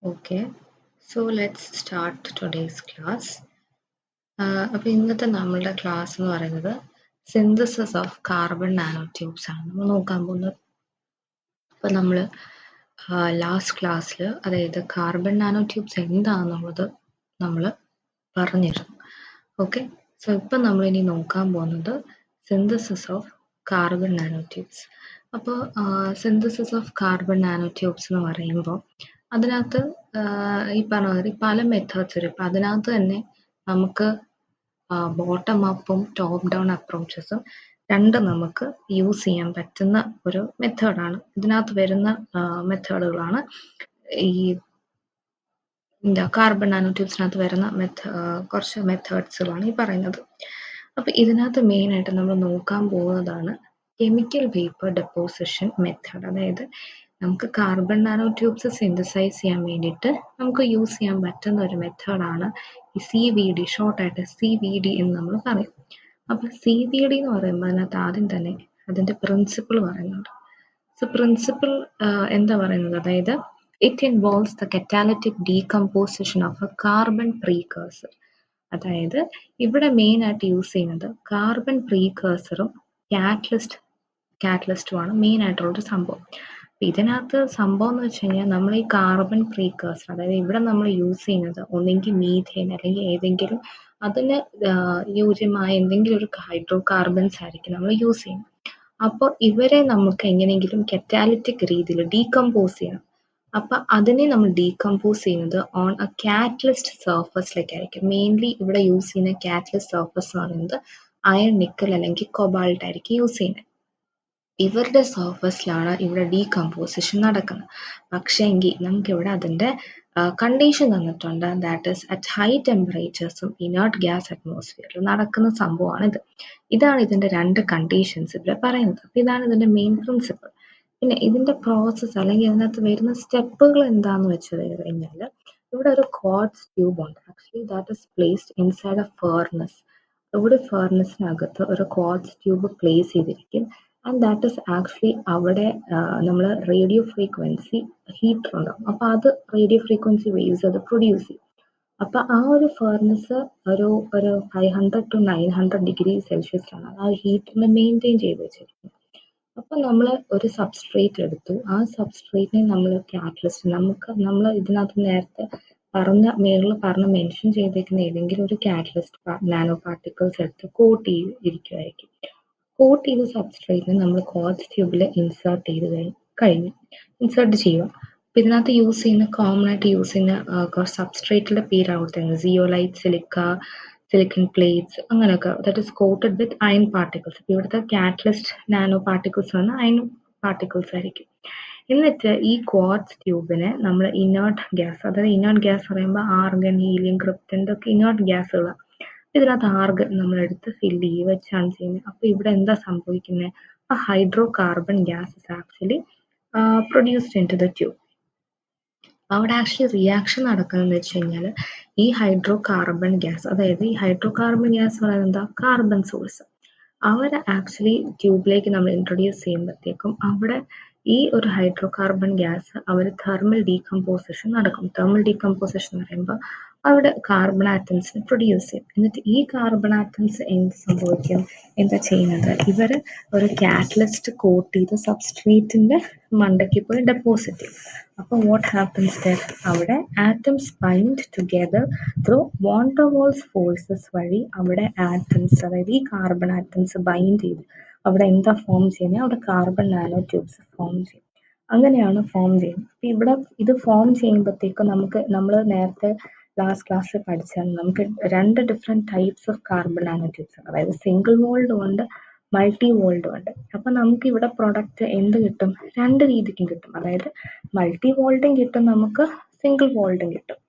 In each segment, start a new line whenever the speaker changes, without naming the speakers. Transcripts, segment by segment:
Okay, so let's start today's class. അപ്പോൾ ഇന്നത്തെ നമ്മളുടെ ക്ലാസ് എന്ന് പറയുന്നത് synthesis of carbon nano tubes ആണ് നമ്മൾ നോക്കാൻ പോകുന്നത്. അപ്പോൾ നമ്മൾ ലാസ്റ്റ് ക്ലാസ്സിൽ അതായത് കാർബൺ നാനോ ട്യൂബ്സ് എന്താണെന്നുള്ളത് നമ്മൾ പറഞ്ഞിരുന്നു. ഓക്കെ, സോ ഇപ്പം നമ്മൾ ഇനി നോക്കാൻ പോകുന്നത് synthesis of carbon nano tubes. അപ്പോൾ synthesis of carbon nano tubes എന്ന് പറയുമ്പോൾ അതിനകത്ത് ഈ പറഞ്ഞ മാതിരി പല മെത്തേഡ്സ് വരും. അപ്പം അതിനകത്ത് തന്നെ നമുക്ക് ബോട്ടം അപ്പും ടോപ്പ് ഡൗൺ അപ്രോച്ചസും രണ്ടും നമുക്ക് യൂസ് ചെയ്യാൻ പറ്റുന്ന ഒരു മെത്തേഡാണ്. ഇതിനകത്ത് വരുന്ന മെത്തേഡുകളാണ് ഈ കാർബൺ നാനോ ട്യൂബ്സിനകത്ത് വരുന്ന കുറച്ച് മെത്തേഡ്സുകളാണ് ഈ പറയുന്നത്. അപ്പോൾ ഇതിനകത്ത് മെയിനായിട്ട് നമ്മൾ നോക്കാൻ പോകുന്നതാണ് കെമിക്കൽ വേപ്പർ ഡെപ്പോസിഷൻ മെത്തേഡ്. അതായത് നമുക്ക് കാർബൺ നാനോ ട്യൂബ്സ് സിന്തസൈസ് ചെയ്യാൻ വേണ്ടിയിട്ട് നമുക്ക് യൂസ് ചെയ്യാൻ പറ്റുന്ന ഒരു മെത്തേഡാണ് ഈ CVD, ഷോർട്ടായിട്ട് CVD എന്ന് നമ്മൾ പറയും. അപ്പോൾ CVD എന്ന് പറയുമ്പോൾ അതിനകത്ത് ആദ്യം തന്നെ അതിൻ്റെ പ്രിൻസിപ്പിൾ പറയുന്നുണ്ട്. സോ പ്രിൻസിപ്പിൾ എന്താ പറയുന്നത്, അതായത് it involves the catalytic decomposition of a carbon precursor. അതായത് ഇവിടെ മെയിനായിട്ട് യൂസ് ചെയ്യുന്നത് കാർബൺ പ്രീകേഴ്സറും കാറ്റലിസ്റ്റുമാണ് മെയിൻ ആയിട്ടുള്ളൊരു സംഭവം. അപ്പം ഇതിനകത്ത് സംഭവം എന്ന് വെച്ച് കഴിഞ്ഞാൽ നമ്മൾ ഈ കാർബൺ പ്രീകേഴ്സർ, അതായത് ഇവിടെ നമ്മൾ യൂസ് ചെയ്യുന്നത് ഒന്നെങ്കിൽ മീഥേൻ അല്ലെങ്കിൽ ഏതെങ്കിലും അതിന് യോജ്യമായ എന്തെങ്കിലും ഒരു ഹൈഡ്രോ കാർബൺസ് ആയിരിക്കും നമ്മൾ യൂസ് ചെയ്യുന്നത്. അപ്പോൾ ഇവരെ നമുക്ക് എങ്ങനെയെങ്കിലും കറ്റാലിറ്റിക് രീതിയിൽ ഡീകമ്പോസ് ചെയ്യണം. അപ്പം അതിനെ നമ്മൾ ഡീകമ്പോസ് ചെയ്യുന്നത് ഓൺ എ കാറ്റലിസ്റ്റ് സർഫസിലേക്കായിരിക്കും. മെയിൻലി ഇവിടെ യൂസ് ചെയ്യുന്ന കാറ്റലിസ്റ്റ് സർഫസ് എന്ന് പറയുന്നത് അയൺ, നിക്കൽ അല്ലെങ്കിൽ കൊബാൾട്ട് ആയിരിക്കും യൂസ് ചെയ്യുന്നത്. ഇവരുടെ സർഫസിലാണ് ഇവിടെ ഡീകമ്പോസിഷൻ നടക്കുന്നത്. പക്ഷേ എങ്കിൽ നമുക്കിവിടെ അതിൻ്റെ കണ്ടീഷൻ തന്നിട്ടുണ്ട്. ദാറ്റ് ഈസ് അറ്റ് ഹൈ ടെമ്പറേച്ചേഴ്സും ഇനേർട്ട് ഗ്യാസ് അറ്റ്മോസ്ഫിയറിൽ നടക്കുന്ന സംഭവമാണിത്. ഇതാണ് ഇതിൻ്റെ രണ്ട് കണ്ടീഷൻസ് ഇവിടെ പറയുന്നത്. അപ്പോൾ ഇതാണ് ഇതിൻ്റെ മെയിൻ പ്രിൻസിപ്പിൾ. പിന്നെ ഇതിൻ്റെ പ്രോസസ്സ് അല്ലെങ്കിൽ ഇതിനകത്ത് വരുന്ന സ്റ്റെപ്പുകൾ എന്താണെന്ന് വെച്ച് കഴിഞ്ഞാൽ ഇവിടെ ഒരു ക്വാർട്സ് ട്യൂബ് ഉണ്ട്. Actually that is placed inside a furnace. ഇവിടെ ഫേർനസിനകത്ത് ഒരു ക്വാർട്സ് ട്യൂബ് പ്ലേസ് ചെയ്തിരിക്കും. ആൻഡ് ദാറ്റ് ഈസ് ആക്ച്വലി അവിടെ നമ്മൾ റേഡിയോ ഫ്രീക്വൻസി ഹീറ്റർ ഉണ്ടാവും. അപ്പോൾ അത് റേഡിയോ ഫ്രീക്വൻസി വേവ്സ് അത് പ്രൊഡ്യൂസ് ചെയ്യും. അപ്പോൾ ആ ഒരു ഫേർനസ് ഒരു 500 to 900 ഡിഗ്രി സെൽഷ്യസിലാണ് ആ ഹീറ്ററിനെ മെയിൻറ്റെയിൻ ചെയ്ത് വെച്ചിരിക്കുന്നത്. അപ്പോൾ നമ്മൾ ഒരു സബ്സ്ട്രേറ്റ് എടുത്തു. ആ സബ്സ്ട്രേറ്റിനെ നമ്മൾ കാറ്റലിസ്റ്റ് നമ്മൾ ഇതിനകത്ത് നേരത്തെ മേളിൽ മെൻഷൻ ചെയ്തേക്കുന്ന ഏതെങ്കിലും ഒരു കാറ്റലിസ്റ്റ് നാനോ പാർട്ടിക്കിൾസ് എടുത്ത് കോട്ട് ചെയ്തിരിക്കുമായിരിക്കും. കോട്ട് ചെയ്ത സബ്സ്ട്രേറ്റിനെ നമ്മൾ ക്വാർട്സ് ട്യൂബിൽ ഇൻസേർട്ട് ചെയ്യുക. അപ്പം ഇതിനകത്ത് കോമൺ ആയിട്ട് യൂസ് ചെയ്യുന്ന കുറച്ച് സബ്സ്ട്രേറ്റിൻ്റെ പേരാണ് കൊടുത്തത്. സിയോലൈറ്റ്, സിലിക്കൺ പ്ലേറ്റ്സ്, അങ്ങനെയൊക്കെ. That is quoted with iron particles. അപ്പോൾ ഇവിടുത്തെ കാറ്റലിസ്റ്റ് നാനോ പാർട്ടിക്കിൾസ് വന്ന് അയൺ പാർട്ടിക്കിൾസ് ആയിരിക്കും. എന്നിട്ട് ഈ ക്വാർട്സ് ട്യൂബിനെ നമ്മൾ ഇനേർട്ട് ഗ്യാസ്, അതായത് ഇനേർട്ട് ഗ്യാസ് പറയുമ്പോൾ ആർഗൺ, ഹീലിയം, ക്രിപ്റ്റൻ, ഇതൊക്കെ ഇനേർട്ട് ഗ്യാസുകളാണ്. ഇതിനകത്ത് ആർഗൺ നമ്മളെടുത്ത് ഫില്ല് വെച്ചാണ് ചെയ്യുന്നത്. അപ്പോൾ ഇവിടെ എന്താ സംഭവിക്കുന്നത്, ആ hydro carbon gas is actually produced into the tube. അവിടെ ആക്ച്വലി റിയാക്ഷൻ നടക്കുന്നതെന്ന് വെച്ച് കഴിഞ്ഞാൽ ഈ ഹൈഡ്രോ കാർബൺ ഗ്യാസ്, അതായത് ഈ ഹൈഡ്രോ കാർബൺ ഗ്യാസ് പറയുന്നത് എന്താ, കാർബൺ സോഴ്സ്. അവരെ ആക്ച്വലി ട്യൂബിലേക്ക് നമ്മൾ ഇൻട്രൊഡ്യൂസ് ചെയ്യുമ്പോഴത്തേക്കും അവിടെ ഈ ഒരു ഹൈഡ്രോ കാർബൺ ഗ്യാസ് അവർ തെർമൽ ഡീകമ്പോസിഷൻ നടക്കും. തെർമൽ ഡീകമ്പോസിഷൻ എന്ന് പറയുമ്പോൾ അവിടെ കാർബൺ ആറ്റംസിനെ പ്രൊഡ്യൂസ് ചെയ്യും. എന്നിട്ട് ഈ കാർബൺ ആറ്റംസ് എന്ത് സംഭവിക്കും, എന്താ ചെയ്യുന്നത്, ഇവർ ഒരു കാറ്റലിസ്റ്റ് കോട്ട് ചെയ്ത സബ്സ്ട്രേറ്റിൻ്റെ മണ്ടയ്ക്ക് പോയി ഡെപ്പോസിറ്റ് ചെയ്യും. അപ്പോൾ വാട്ട് ഹാപ്പൻസ് ദർ, അവിടെ atoms bind together through van der Waals forces വഴി അവിടെ ആറ്റംസ്, അതായത് ഈ കാർബൺ ആറ്റംസ് ബൈൻഡ് ചെയ്ത് അവിടെ എന്താ ഫോം ചെയ്യുന്നത്, അവിടെ കാർബൺ നാനോ ട്യൂബ്സ് ഫോം ചെയ്യും. അങ്ങനെയാണ് ഫോം ചെയ്യുന്നത്. അപ്പം ഇവിടെ ഇത് ഫോം ചെയ്യുമ്പോഴത്തേക്കും നമ്മൾ നേരത്തെ ലാസ്റ്റ് ക്ലാസ്സിൽ പഠിച്ചാൽ നമുക്ക് രണ്ട് different types of carbon nano tubes ഉണ്ട്. അതായത് സിംഗിൾ വോൾഡും ഉണ്ട്, മൾട്ടി വോൾഡും ഉണ്ട്. അപ്പം നമുക്ക് ഇവിടെ പ്രൊഡക്റ്റ് എന്ത് കിട്ടും, രണ്ട് രീതിക്കും കിട്ടും. അതായത് മൾട്ടി വോൾഡും കിട്ടും, നമുക്ക് സിംഗിൾ വോൾഡും കിട്ടും.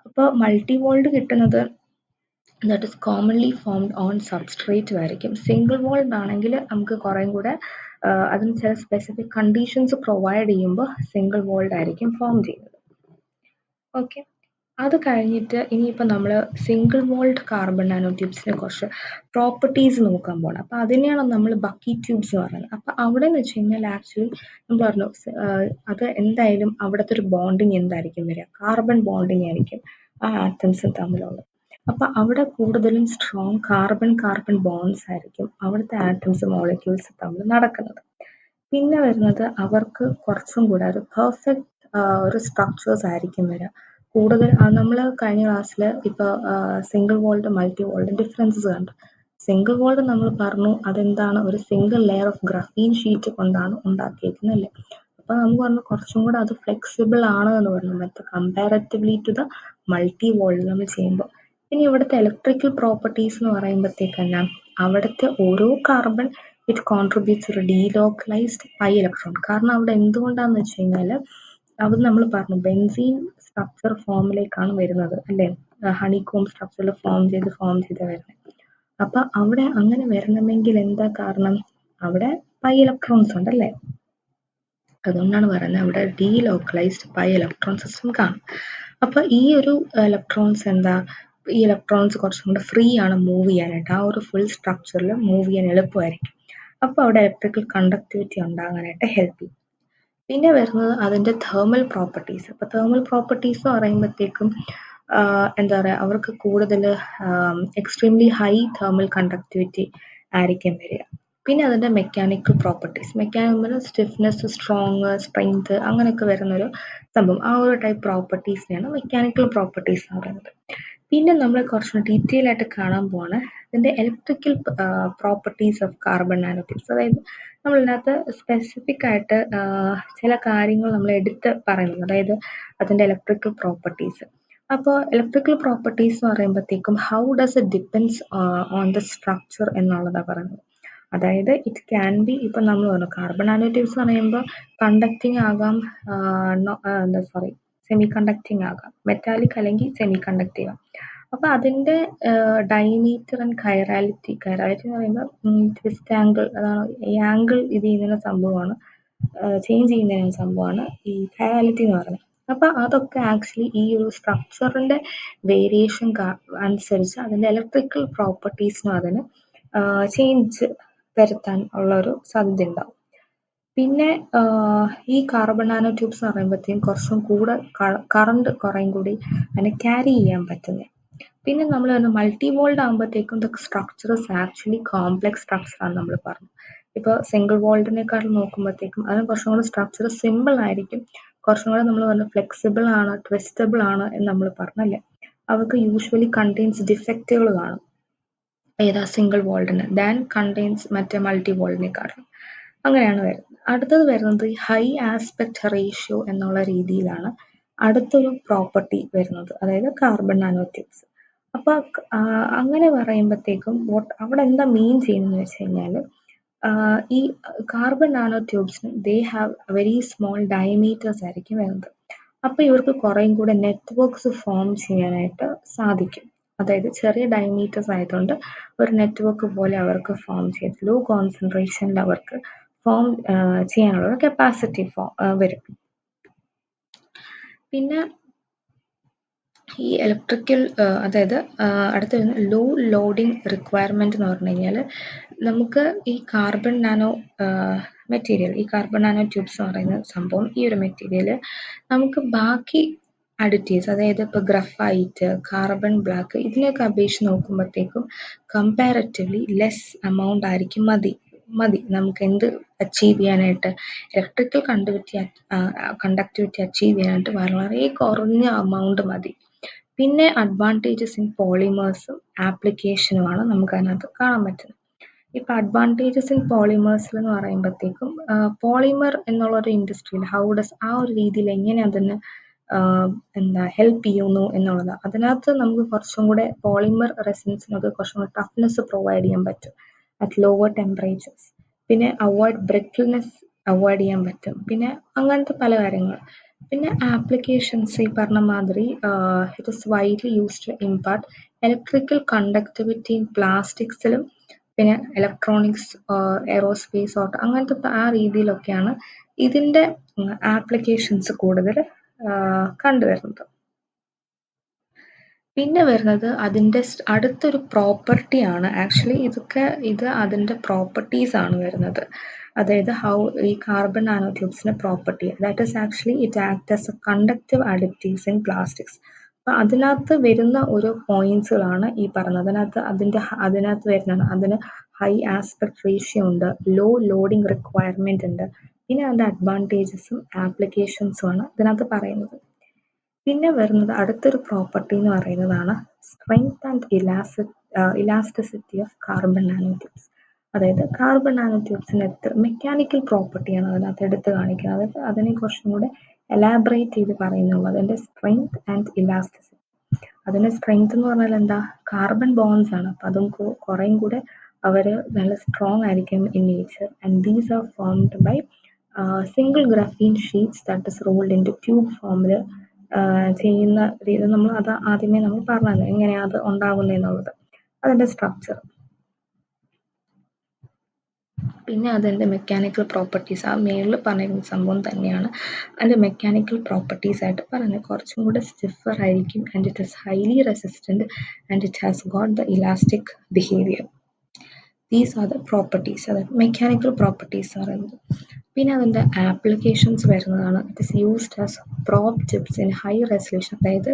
അപ്പോൾ മൾട്ടി വോൾഡ് കിട്ടുന്നത് that is commonly formed on substrate ആയിരിക്കും. സിംഗിൾ വോൾഡ് ആണെങ്കിൽ നമുക്ക് കുറേം കൂടെ അതിന് ചില സ്പെസിഫിക് കണ്ടീഷൻസ് പ്രൊവൈഡ് ചെയ്യുമ്പോൾ സിംഗിൾ വോൾഡ് ആയിരിക്കും ഫോം ചെയ്യുന്നത്. ഓക്കെ, അത് കഴിഞ്ഞിട്ട് ഇനിയിപ്പോൾ നമ്മൾ സിംഗിൾ വോൾഡ് കാർബൺ നാനോ ട്യൂബ്സിനെ കുറച്ച് പ്രോപ്പർട്ടീസ് നോക്കാൻ പോകണം. അപ്പോൾ അതിനെയാണ് നമ്മൾ ബക്കി ട്യൂബ്സ് എന്ന് പറയുന്നത്. അപ്പോൾ അവിടെ എന്ന് വെച്ച് കഴിഞ്ഞാൽ ആക്ച്വലി നമ്മൾ പറഞ്ഞു അത് എന്തായാലും അവിടുത്തെ ഒരു ബോണ്ടിങ് എന്തായിരിക്കും വരിക, കാർബൺ ബോണ്ടിങ് ആയിരിക്കും ആ ആറ്റംസ് തമ്മിലുള്ളത്. അപ്പോൾ അവിടെ കൂടുതലും സ്ട്രോങ് കാർബൺ കാർബൺ ബോണ്ട്സ് ആയിരിക്കും അവിടുത്തെ ആറ്റംസ് മോളിക്യൂൾസ് തമ്മിൽ നടക്കുന്നത്. പിന്നെ വരുന്നത് അവർക്ക് കുറച്ചും കൂടെ ഒരു പെർഫെക്റ്റ് ഒരു സ്ട്രക്ചേഴ്സ് ആയിരിക്കും വരിക. കൂടുതൽ നമ്മൾ കഴിഞ്ഞ ക്ലാസ്സിൽ ഇപ്പോൾ single walled multi walled differences കണ്ടു. സിംഗിൾ വോൾഡ് നമ്മൾ പറഞ്ഞു അതെന്താണ്, ഒരു single layer of graphene sheet കൊണ്ടാണ് ഉണ്ടാക്കിയിരിക്കുന്നത് അല്ലേ. അപ്പോൾ നമ്മൾ പറഞ്ഞു കുറച്ചും കൂടെ അത് ഫ്ലെക്സിബിൾ ആണ് എന്ന് പറഞ്ഞു മറ്റേ comparatively to the multi walled നമ്മൾ ചെയ്യുമ്പോൾ. ഇനി ഇവിടുത്തെ ഇലക്ട്രിക്കൽ പ്രോപ്പർട്ടീസ് എന്ന് പറയുമ്പോഴത്തേക്ക് തന്നെ അവിടുത്തെ ഓരോ കാർബൺ ഇറ്റ് കോൺട്രിബ്യൂട്ട്സ് ഒരു ഡീലോക്കലൈസ്ഡ് പൈ ഇലക്ട്രോൺ. കാരണം അവിടെ എന്തുകൊണ്ടാന്ന് വെച്ച് കഴിഞ്ഞാൽ അത് നമ്മൾ പറഞ്ഞു ബെൻസീൻ സ്ട്രക്ചർ ഫോമിലേക്കാണ് വരുന്നത് അല്ലേ, ഹണികോം സ്ട്രക്ചറിൽ ഫോം ചെയ്ത് വരുന്നത്. അപ്പൊ അവിടെ അങ്ങനെ വരണമെങ്കിൽ എന്താ കാരണം, അവിടെ പൈ ഇലക്ട്രോൺസ് ഉണ്ടല്ലേ. അതുകൊണ്ടാണ് പറയുന്നത് അവിടെ ഡീലോക്കലൈസ്ഡ് പൈ ഇലക്ട്രോൺ സിസ്റ്റം കാണും. അപ്പൊ ഈ ഒരു ഇലക്ട്രോൺസ് എന്താ, ഈ ഇലക്ട്രോൺസ് കുറച്ചും കൂടെ ഫ്രീ ആണ് മൂവ് ചെയ്യാനായിട്ട്, ആ ഒരു ഫുൾ സ്ട്രക്ചറിൽ മൂവ് ചെയ്യാൻ എളുപ്പമായിരിക്കും. അപ്പോൾ അവിടെ ഇലക്ട്രിക്കൽ കണ്ടക്ടിവിറ്റി ഉണ്ടാകാനായിട്ട് ഹെൽപ്പ് ചെയ്യും. പിന്നെ വരുന്നത് അതിൻ്റെ തേർമൽ പ്രോപ്പർട്ടീസ്. അപ്പോൾ തേർമൽ പ്രോപ്പർട്ടീസ് എന്ന് പറയുമ്പോഴത്തേക്കും എന്താ പറയുക, അവർക്ക് കൂടുതൽ എക്സ്ട്രീംലി ഹൈ തേർമൽ കണ്ടക്ടിവിറ്റി ആയിരിക്കും വരിക. പിന്നെ അതിൻ്റെ mechanical properties, mechanical stiffness, strong, strength അങ്ങനെയൊക്കെ വരുന്നൊരു സംഭവം. ആ ഒരു ടൈപ്പ് പ്രോപ്പർട്ടീസിനെയാണ് മെക്കാനിക്കൽ പ്രോപ്പർട്ടീസ് എന്ന് പറയുന്നത്. പിന്നെ നമ്മൾ കുറച്ച് ഡീറ്റെയിൽ ആയിട്ട് കാണാൻ പോവാണ് ഇതിൻ്റെ electrical properties of carbon nano tubes. അതായത് നമ്മളിതിനകത്ത് സ്പെസിഫിക് ആയിട്ട് ചില കാര്യങ്ങൾ നമ്മൾ എടുത്ത് പറയുന്നത്, അതായത് അതിൻ്റെ ഇലക്ട്രിക്കൽ പ്രോപ്പർട്ടീസ്. അപ്പോൾ ഇലക്ട്രിക്കൽ പ്രോപ്പർട്ടീസ് എന്ന് പറയുമ്പോഴത്തേക്കും how does it depends on the structure എന്നുള്ളതാണ് പറയുന്നത്. അതായത് ഇറ്റ് ക്യാൻ ബി, ഇപ്പം നമ്മൾ പറഞ്ഞു കാർബൺ നാനോ ട്യൂബ്സ് എന്ന് പറയുമ്പോൾ കണ്ടക്റ്റിംഗ് ആകാം, സെമി കണ്ടക്റ്റിംഗ് ആകാം, മെറ്റാലിക് അല്ലെങ്കിൽ സെമി കണ്ടക്റ്റീവ് ആകാം. അപ്പോൾ അതിൻ്റെ ഡയമീറ്റർ ആൻഡ് കൈറാലിറ്റി എന്ന് പറയുമ്പോൾ ട്വിസ്റ്റ് ആംഗിൾ, അതാണ് ഈ ആംഗിൾ ഇത് ചെയ്യുന്ന സംഭവമാണ്, ചേഞ്ച് ചെയ്യുന്ന സംഭവമാണ് ഈ കൈറാലിറ്റി എന്ന് പറയുന്നത്. അപ്പോൾ അതൊക്കെ ആക്ച്വലി ഈ ഒരു സ്ട്രക്ചറിൻ്റെ വേരിയേഷൻ അനുസരിച്ച് അതിൻ്റെ ഇലക്ട്രിക്കൽ പ്രോപ്പർട്ടീസിനും അതിന് ചേഞ്ച് വരുത്താൻ ഉള്ള ഒരു സാധ്യത ഉണ്ടാവും. പിന്നെ ഈ കാർബൺ നാനോ ട്യൂബ്സ് എന്ന് പറയുമ്പോഴത്തേക്കും കുറച്ചും കൂടെ കറണ്ട് കുറേയും കൂടി അതിനെ ക്യാരി ചെയ്യാൻ പറ്റുന്നത്. പിന്നെ നമ്മൾ മൾട്ടി വോൾഡ് ആകുമ്പോഴത്തേക്കും the structure is actually complex സ്ട്രക്ചറാണ് നമ്മൾ പറഞ്ഞു. ഇപ്പോൾ സിംഗിൾ വോൾഡിനെക്കാളും നോക്കുമ്പോഴത്തേക്കും അതിന് കുറച്ചും കൂടെ സ്ട്രക്ചർ സിമ്പിൾ ആയിരിക്കും, കുറച്ചും കൂടെ നമ്മൾ പറഞ്ഞു ഫ്ലെക്സിബിൾ ആണ്, ട്വിസ്റ്റബിൾ ആണ് എന്ന് നമ്മൾ പറഞ്ഞല്ലേ. അവർക്ക് യൂഷ്വലി കണ്ടെയ്ൻസ് ഡിഫക്റ്റുകൾ കാണും ഏതാ സിംഗിൾ വോൾഡിന് ദാൻ കണ്ടെയ്ൻസ് മറ്റേ മൾട്ടി വോൾഡിനെക്കാളും. അങ്ങനെയാണ് വരുന്നത്. അടുത്തത് വരുന്നത് ഹൈ ആസ്പെക്ട് റേഷ്യോ എന്നുള്ള രീതിയിലാണ് അടുത്തൊരു പ്രോപ്പർട്ടി വരുന്നത്, അതായത് കാർബൺ നാനോ ട്യൂബ്സ്. അപ്പോൾ അങ്ങനെ പറയുമ്പോഴത്തേക്കും അവിടെ എന്താ മീൻ ചെയ്യുന്നതെന്ന് വെച്ച് കഴിഞ്ഞാൽ ഈ കാർബൺ നാനോ ട്യൂബ്സിന് they have very small diameters ആയിരിക്കും വരുന്നത്. അപ്പോൾ ഇവർക്ക് കുറേയും കൂടെ നെറ്റ്വർക്ക്സ് ഫോം ചെയ്യാനായിട്ട് സാധിക്കും. അതായത് ചെറിയ ഡയമീറ്റേഴ്സ് ആയതുകൊണ്ട് ഒരു നെറ്റ്വർക്ക് പോലെ അവർക്ക് ഫോം ചെയ്ത് ലോ കോൺസെൻട്രേഷനിൽ അവർക്ക് ഫോം ചെയ്യാനുള്ള കപ്പാസിറ്റി വരും. പിന്നെ ഈ ഇലക്ട്രിക്കൽ അതായത് അടുത്ത ലോ ലോഡിങ് റിക്വയർമെൻറ്റ് എന്ന് പറഞ്ഞു കഴിഞ്ഞാൽ നമുക്ക് ഈ കാർബൺ നാനോ മെറ്റീരിയൽ, ഈ കാർബൺ നാനോ ട്യൂബ്സ് എന്ന് പറയുന്ന സംഭവം, ഈ ഒരു മെറ്റീരിയൽ നമുക്ക് ബാക്കി അഡിറ്റീവ്സ്, അതായത് ഇപ്പോൾ ഗ്രഫൈറ്റ്, കാർബൺ ബ്ലാക്ക് ഇതിനെയൊക്കെ അപേക്ഷിച്ച് നോക്കുമ്പോഴത്തേക്കും കമ്പാരറ്റീവ്ലി ലെസ് എമൗണ്ട് ആയിരിക്കും മതി നമുക്ക് എന്ത് അച്ചീവ് ചെയ്യാനായിട്ട്, ഇലക്ട്രിക്കൽ കണ്ടക്ടിവിറ്റി അച്ചീവ് ചെയ്യാനായിട്ട് വളരെ കുറഞ്ഞ എമൗണ്ട് മതി. പിന്നെ അഡ്വാൻറ്റേജസ് ഇൻ പോളിമേഴ്സും ആപ്ലിക്കേഷനുമാണ് നമുക്ക് അതിനകത്ത് കാണാൻ പറ്റുന്നത്. ഇപ്പോൾ അഡ്വാൻറ്റേജസ് ഇൻ പോളിമേഴ്സിൽ എന്ന് പറയുമ്പോഴത്തേക്കും പോളിമർ എന്നുള്ളൊരു ഇൻഡസ്ട്രിയിൽ ആ ഒരു രീതിയിൽ എങ്ങനെ അതിന് ഹെൽപ്പ് ചെയ്യുന്നു എന്നുള്ളതാണ്. അതിനകത്ത് നമുക്ക് കുറച്ചും കൂടെ പോളിമർ റെസിൻസിനൊക്കെ കുറച്ചും കൂടെ ടഫ്നെസ് പ്രൊവൈഡ് ചെയ്യാൻ പറ്റും അറ്റ് ലോവർ ടെമ്പറേച്ചേഴ്സ്. പിന്നെ ബ്രിട്ടിൽനെസ് അവോയ്ഡ് ചെയ്യാൻ പറ്റും. പിന്നെ അങ്ങനത്തെ പല കാര്യങ്ങൾ. പിന്നെ ആപ്ലിക്കേഷൻസ് ഈ പറഞ്ഞ മാതിരി it is widely used to impart electrical conductivity in പ്ലാസ്റ്റിക്സിലും പിന്നെ ഇലക്ട്രോണിക്സ്, എയറോസ്പേസ്, അങ്ങനത്തെ ആ രീതിയിലൊക്കെയാണ് ഇതിൻ്റെ ആപ്ലിക്കേഷൻസ് കൂടുതൽ കണ്ടുവരുന്നത്. പിന്നെ വരുന്നത് അതിൻ്റെ അടുത്തൊരു പ്രോപ്പർട്ടിയാണ് ആക്ച്വലി ഇത് അതിൻ്റെ പ്രോപ്പർട്ടീസാണ് വരുന്നത്. അതായത് ഈ കാർബൺ നാനോ ട്യൂബ്സിൻ്റെ property that is actually it act as a conductive additives in plastics. അപ്പോൾ അതിനകത്ത് വരുന്ന ഓരോ പോയിന്റ്സുകളാണ് ഈ പറഞ്ഞത്. അതിനകത്ത് വരുന്നതാണ്. അതിന് ഹൈ ആസ്പെക്ട് റേഷ്യോ ഉണ്ട്, ലോ ലോഡിംഗ് റിക്വയർമെന്റ് ഉണ്ട്, പിന്നെ അതിൻ്റെ അഡ്വാൻറ്റേജസും ആപ്ലിക്കേഷൻസും ആണ് ഇതിനകത്ത് പറയുന്നത്. പിന്നെ വരുന്നത് അടുത്തൊരു പ്രോപ്പർട്ടി എന്ന് പറയുന്നതാണ് strength and elasticity of carbon nano tubes. അതായത് കാർബൺ നാനോ ട്യൂബ്സിന് മെക്കാനിക്കൽ പ്രോപ്പർട്ടിയാണ് അതിനകത്ത് എടുത്ത് കാണിക്കുന്നത്. അതായത് അതിനെ കുറച്ചും കൂടെ എലാബറേറ്റ് ചെയ്ത് പറയുന്നുള്ളൂ. അതിൻ്റെ സ്ട്രെങ്ത് ആൻഡ് ഇലാസ്റ്റിസിറ്റി. അതിൻ്റെ സ്ട്രെങ്ത് എന്ന് പറഞ്ഞാൽ എന്താ, കാർബൺ ബോൺസ് ആണ്. അപ്പം അതും കുറേയും കൂടെ അവർ നല്ല സ്ട്രോങ് ആയിരിക്കും in nature. And these are formed by single graphene sheets that is rolled into tube ഫോമിൽ ചെയ്യുന്ന രീതി അത് ആദ്യമേ നമ്മൾ പറഞ്ഞല്ലോ എങ്ങനെയാണ് അത് ഉണ്ടാകുന്നതെന്നുള്ളത്, അതിൻ്റെ സ്ട്രക്ചർ. പിന്നെ അതിൻ്റെ മെക്കാനിക്കൽ പ്രോപ്പർട്ടീസ് ആ മേളിൽ പറഞ്ഞിരുന്ന സംഭവം തന്നെയാണ് അതിൻ്റെ മെക്കാനിക്കൽ പ്രോപ്പർട്ടീസ് ആയിട്ട് പറയുന്നത്. കുറച്ചും കൂടെ സ്റ്റിഫർ ആയിരിക്കും, and it is highly resistant, and it has got the elastic behaviour. These are the properties, അതായത് മെക്കാനിക്കൽ പ്രോപ്പർട്ടീസ് എന്ന് പറയുന്നത്. പിന്നെ അതിൻ്റെ ആപ്ലിക്കേഷൻസ് വരുന്നതാണ് it is used as probe tips in high resolution. അതായത്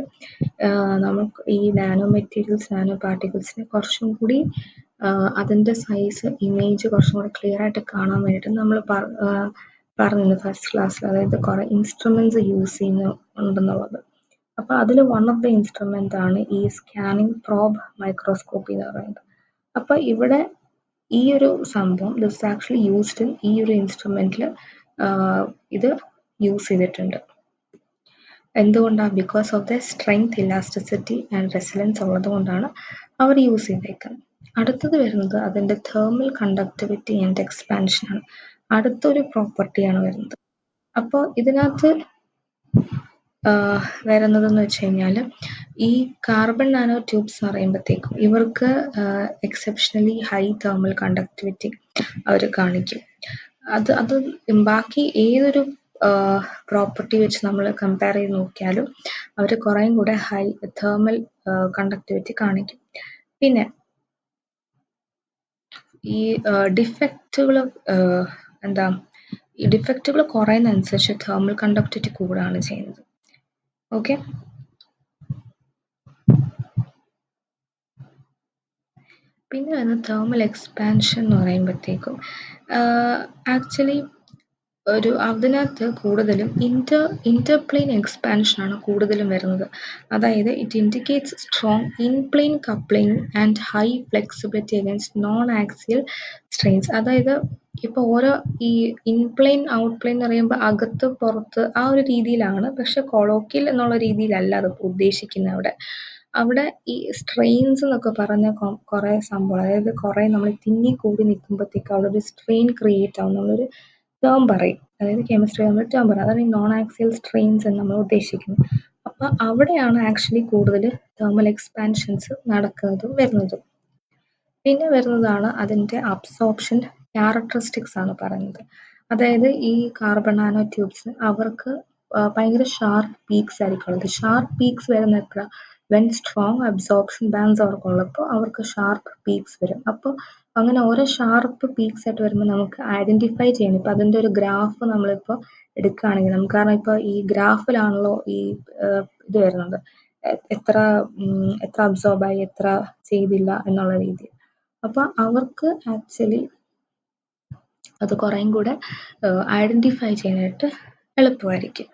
നമുക്ക് ഈ നാനോ മെറ്റീരിയൽസ്, നാനോ പാർട്ടിക്കിൾസിനെ കുറച്ചും കൂടി അതിൻ്റെ സൈസ് ഇമേജ് കുറച്ചും കൂടി ക്ലിയർ ആയിട്ട് കാണാൻ വേണ്ടിയിട്ട് നമ്മൾ പറഞ്ഞിരുന്നു ഫസ്റ്റ് ക്ലാസ്സിൽ. അതായത് കുറേ ഇൻസ്ട്രുമെൻറ്റ്സ് യൂസ് ചെയ്യുന്നുണ്ടെന്നുള്ളത്. അപ്പോൾ അതിൽ വൺ ഓഫ് ദ ഇൻസ്ട്രുമെൻ്റ് ആണ് ഈ സ്കാനിങ് പ്രോബ് മൈക്രോസ്കോപ്പി എന്ന് പറയുന്നത്. അപ്പോൾ ഇവിടെ ഈ ഒരു സംഭവം ദിസ് ആക്ച്വലി യൂസ്ഡ് ഇൻ ഈ ഒരു ഇൻസ്ട്രുമെൻറ്റിൽ ഇത് യൂസ് ചെയ്തിട്ടുണ്ട്. എന്തുകൊണ്ടാണ്? Because of the strength, elasticity and resilience ഉള്ളത് കൊണ്ടാണ് അവർ യൂസ് ചെയ്തേക്കുന്നത്. അടുത്തത് വരുന്നത് അതിൻ്റെ തേർമൽ കണ്ടക്ടിവിറ്റി ആൻഡ് എക്സ്പാൻഷനാണ്. അടുത്തൊരു പ്രോപ്പർട്ടിയാണ് വരുന്നത്. അപ്പോൾ ഇതിനകത്ത് വരുന്നതെന്ന് വെച്ച് കഴിഞ്ഞാൽ ഈ കാർബൺ നാനോ ട്യൂബ്സ് എന്ന് പറയുമ്പോഴത്തേക്കും ഇവർക്ക് എക്സെപ്ഷണലി ഹൈ തേർമൽ കണ്ടക്ടിവിറ്റി അവർ കാണിക്കും. അത് ബാക്കി ഏതൊരു പ്രോപ്പർട്ടി വെച്ച് നമ്മൾ കമ്പയർ ചെയ്ത് നോക്കിയാലും അവർ കുറേയും കൂടെ ഹൈ തേർമൽ കണ്ടക്ടിവിറ്റി കാണിക്കും. പിന്നെ ഈ ഡിഫക്റ്റുകൾ ഈ ഡിഫക്റ്റുകൾ കുറയുന്നതനുസരിച്ച് തേർമൽ കണ്ടക്ടിവിറ്റി കൂടുകയാണ് ചെയ്യുന്നത്. ഓക്കെ, പിന്നെ വരുന്ന തേർമൽ എക്സ്പാൻഷൻ എന്ന് പറയുമ്പോഴത്തേക്കും ആക്ച്വലി അതിനകത്ത് കൂടുതലും ഇന്റർപ്ലെയിൻ എക്സ്പാൻഷനാണ് കൂടുതലും വരുന്നത്. അതായത് it indicates strong in plane coupling and high flexibility against non axial strains. അതായത് ഇപ്പോൾ ഓരോ ഈ ഇൻപ്ലെയിൻ ഔട്ട്പ്ലെയിൻ എന്ന് പറയുമ്പോൾ അകത്ത് പുറത്ത് ആ ഒരു രീതിയിലാണ്, പക്ഷെ കൊളോക്കിയൽ എന്നുള്ള രീതിയിലല്ല അത് ഉദ്ദേശിക്കുന്നത്. അവിടെ ഈ സ്ട്രെയിൻസ് എന്നൊക്കെ പറഞ്ഞ കുറേ സംഭവം, അതായത് കുറേ നമ്മൾ തിങ്ങി കൂടി നിൽക്കുമ്പോഴത്തേക്കും അവിടെ ഒരു സ്ട്രെയിൻ ക്രിയേറ്റ് ആവും. നമ്മളൊരു ടേം പറയും, അതായത് കെമിസ്ട്രി നമ്മൾ ടേം പറയും, അതാണ് ഈ നോൺ ആക്സിയൽ സ്ട്രെയിൻസ് എന്ന് നമ്മൾ ഉദ്ദേശിക്കുന്നത്. അപ്പോൾ അവിടെയാണ് ആക്ച്വലി കൂടുതൽ തേർമൽ എക്സ്പാൻഷൻസ് നടക്കുന്നതും വരുന്നതും. പിന്നെ വരുന്നതാണ് അതിൻ്റെ അബ്സോർപ്ഷൻ ക്യാരക്ടറിസ്റ്റിക്സ് ആണ് പറയുന്നത്. അതായത് ഈ കാർബൺ നാനോ ട്യൂബ്സ് അവർക്ക് ഭയങ്കര ഷാർപ്പ് പീക്സ് ആയിരിക്കും ഉള്ളത്. ഷാർപ്പ് പീക്സ് വരുന്ന എപ്പോഴാണ്? വെൻ സ്ട്രോങ് അബ്സോർപ്ഷൻ ബാൻഡ്സ് അവർക്കുള്ളപ്പോൾ അവർക്ക് ഷാർപ്പ് പീക്സ് വരും. അപ്പോൾ അങ്ങനെ ഓരോ ഷാർപ്പ് പീക്സ് ആയിട്ട് വരുമ്പോൾ നമുക്ക് ഐഡൻറ്റിഫൈ ചെയ്യണം. ഇപ്പോൾ അതിൻ്റെ ഒരു ഗ്രാഫ് നമ്മളിപ്പോൾ എടുക്കുകയാണെങ്കിൽ നമുക്ക്, കാരണം ഇപ്പോൾ ഈ ഗ്രാഫിലാണല്ലോ ഈ ഇത് വരുന്നത്, എത്ര അബ്സോർബായി എത്ര ചെയ്തില്ല എന്നുള്ള രീതിയിൽ. അപ്പോൾ അവർക്ക് ആക്ച്വലി അത് കുറേയും കൂടെ ഐഡൻറ്റിഫൈ ചെയ്യാനായിട്ട് എളുപ്പമായിരിക്കും.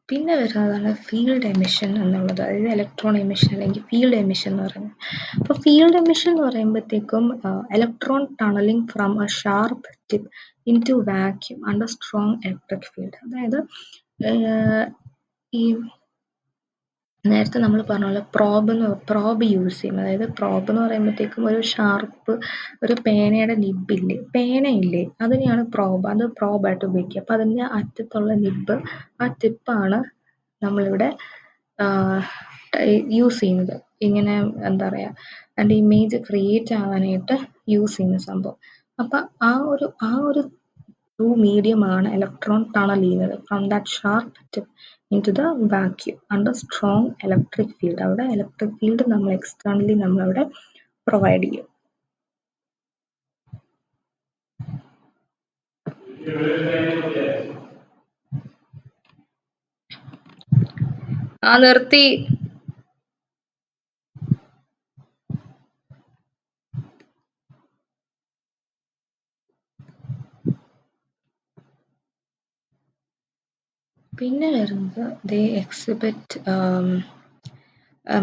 പിന്നെ വരുന്നതാണ് ഫീൽഡ് എമിഷൻ എന്നുള്ളത്, അതായത് ഇലക്ട്രോൺ എമിഷൻ അല്ലെങ്കിൽ ഫീൽഡ് എമിഷൻ എന്ന് പറയുന്നത്. അപ്പോൾ ഫീൽഡ് എമിഷൻ എന്ന് പറയുമ്പോഴത്തേക്കും electron tunneling from a sharp tip into vacuum under strong electric field. അതായത് ഈ നേരത്തെ നമ്മൾ പറഞ്ഞ പോലെ പ്രോബ് യൂസ് ചെയ്യും. അതായത് പ്രോബ് എന്ന് പറയുമ്പോഴത്തേക്കും ഒരു ഷാർപ്പ്, ഒരു പേനയുടെ നിബില്ലേ, പേനയില്ലേ, അതിനെയാണ് പ്രോബ്, അത് പ്രോബായിട്ട് ഉപയോഗിക്കുക. അപ്പോൾ അതിൻ്റെ അറ്റത്തുള്ള നിബ്, ആ ടിപ്പാണ് നമ്മളിവിടെ യൂസ് ചെയ്യുന്നത്. ഇങ്ങനെ എന്താ പറയുക, അതിൻ്റെ ഇമേജ് ക്രിയേറ്റ് ആവാനായിട്ട് യൂസ് ചെയ്യുന്ന സംഭവം. അപ്പം ആ ഒരു ടു മീഡിയമാണ് ഇലക്ട്രോൺ ടണൽ ചെയ്യുന്നത് from that sharp tip into the vacuum under strong electric field. അവിടെ ഇലക്ട്രിക് ഫീൽഡ് നമ്മൾ എക്സ്റ്റേണലി നമ്മളവിടെ പ്രൊവൈഡ് ചെയ്യും. നിർത്തി. പിന്നെ വരുന്നത് ദേ എക്സിബിറ്റ്